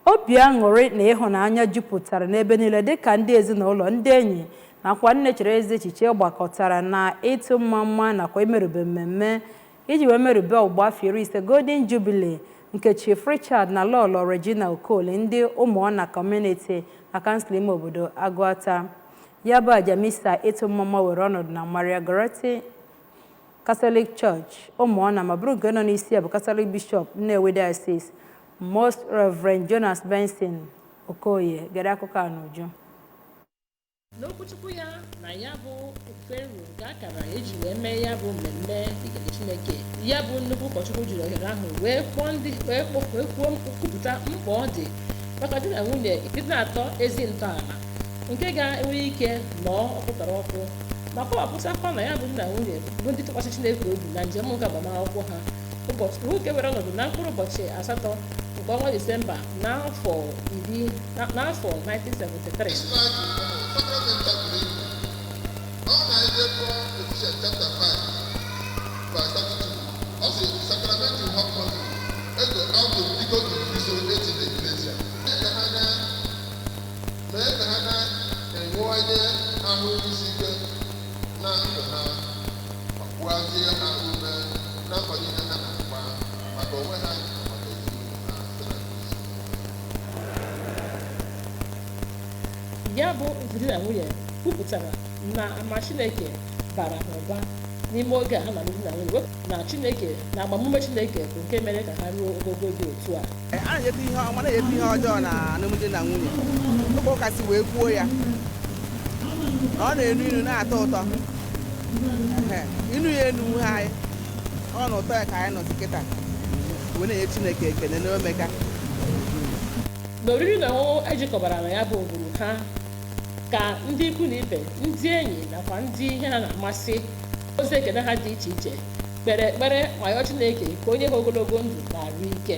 Obi aṅụrị na ịhụnanya jupụtara n'ebe niile dịka ndị ezinụlọ, ndị enyi nakwa nne chere ezi echiche gbakọtara na ịtụ mma nakwa imerube mmemme iji wee merube ọgbụgba afọ 50 Golden Jubilee nke Chief Richard na Lolo Regina Okoli ndị ụmụọna community na kansụl ime obodo Agụata. Ya bụ ajamisa ịtụ mma were ọnọdụ na Maria Goretti Catholic Church ụmụọna ma bụrụ nke nọ n'isi ya bụ Catholic Bishop Nnewi Diocese Most Reverend Jonas Benson Okoye gere akụkọ a n'uju. N'okwuchukwu ya na ya bụ ofufe nru nke akara eji wee mee ya bụ mmemme ikele Chineke, ya bụ nnukwu ụkọchukwu jiri ohere ahụ wee kwuo kwupụta mkpa ọ dị maka di na nwunye ịdị na-atọ ezi ntọala nke ga-enwe ike nọọ ọkpụtara ọkụ ma kọwapụtakwa na ya bụ di na nwunye bụ ndị tụkwasị Chineke obi na njem nke agbamakwụkwọ ha ụbọchị nwoke were ọnọdụ na mkpụrụ ụbọchị 8 nke ọnwa Disemba n'afọ 1973. Ya bụ di na nwunye kwupụtara na ama Chineke bara ha ụba n'ime oge a ha na di na nwunye na Chineke na agbamume Chineke bụ nke mere ka ha ruo ogogo dị otu a. A na-enyekwa ihe ọjọọ na alụmdi na nwunye ụkọ kasị wee kwuo ya na ọ na-enu inu na-atọ ụtọ inu ya enu ha anyị ọ na ụtọ ya ka anyị nọzi kịta wee na-enye Chineke ekele n'omeka. N'oriri na ọṅụṅụ ejikọbara na ya bụ ngwuru ha ka ndị ikwu na ibe, ndị enyi nakwa ndị ihe ha na-amasị ozi ekele ha dị iche iche kpere ekpere ma yọọ Chineke ka onye ha ogologo ndụ na arụ ike.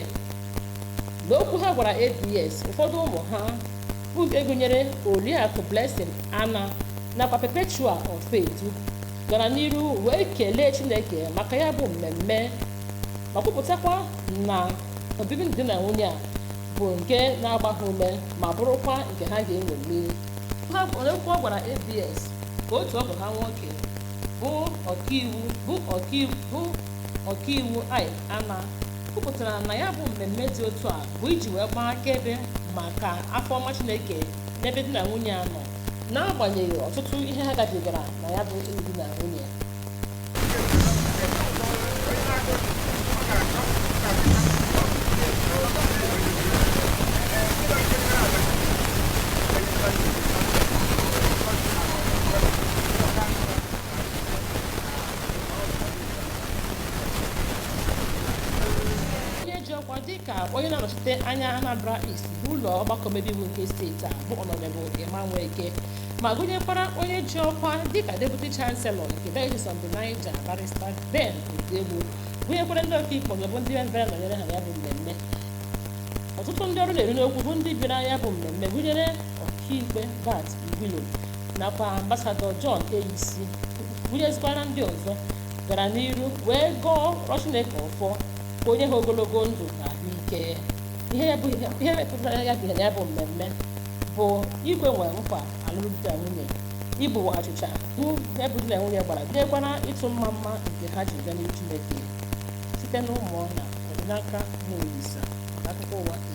N'okwu ha gwara ABS, ụfọdụ ụmụ ha bụ nke gụnyere Oriakụ Blessing Ana nakwa Perpetual of Faith gara n'iru wee kelee Chineke maka ya bụ mmemme ma kwupụtakwa na obibi di na nwunye a bụ nke na-agba ha ume ma bụrụkwa nke ha ga-enweli. Ha okwu ọ gwara ABS ka otu ọgụ ha nwoke bụ ọkaiwu Ana kwupụtara na ya bụ mmemme dị otu a bụ iji wee gbaa akaebe maka afọ ọma Chineke n'ebe di na nwunye a nọ n'agbanyeghị ọtụtụ ihe ha gabigara na ya bụ di na nwunye. Dịka onye na-anọchite anya Anambra East n'ụlọ ọgbakọ omeiwu nke steeti a bụ Honorable Emmanuel ma gụnyekwara onye ji ọkwa dịka Deputy Chancellor nke Diocese of Niger Barrister Ben Odegbu, gụnyekwara ndị ọkaikpe bụ ndị bịara nọnyere ha ya bụ mmemme. Ọtụtụ ndị ọrụ na-eru n'okwu bụ ndị bịara ya bụ mmemme gụnyere ọkaikpe Bat Igwilo nakwa Ambassador John Eyisi, gụnyezikwara ndị ọzọ gara n'iru wee gọọ Chineke ọfọ ka onye ha ogologo ndụ na ahụike. Ihe mepụtara ya bụ ya bụ mmemme bụ igwe nwe nkwa alụmdi na nwunye, ịbụ achịcha bụ ya bụ di na nwunye gbara dịkwana ịtụ mma nke ha ji bịa n'ihu Chineke site n'ụmụọna ọdịnaka na Olisa akụkọ ụwa.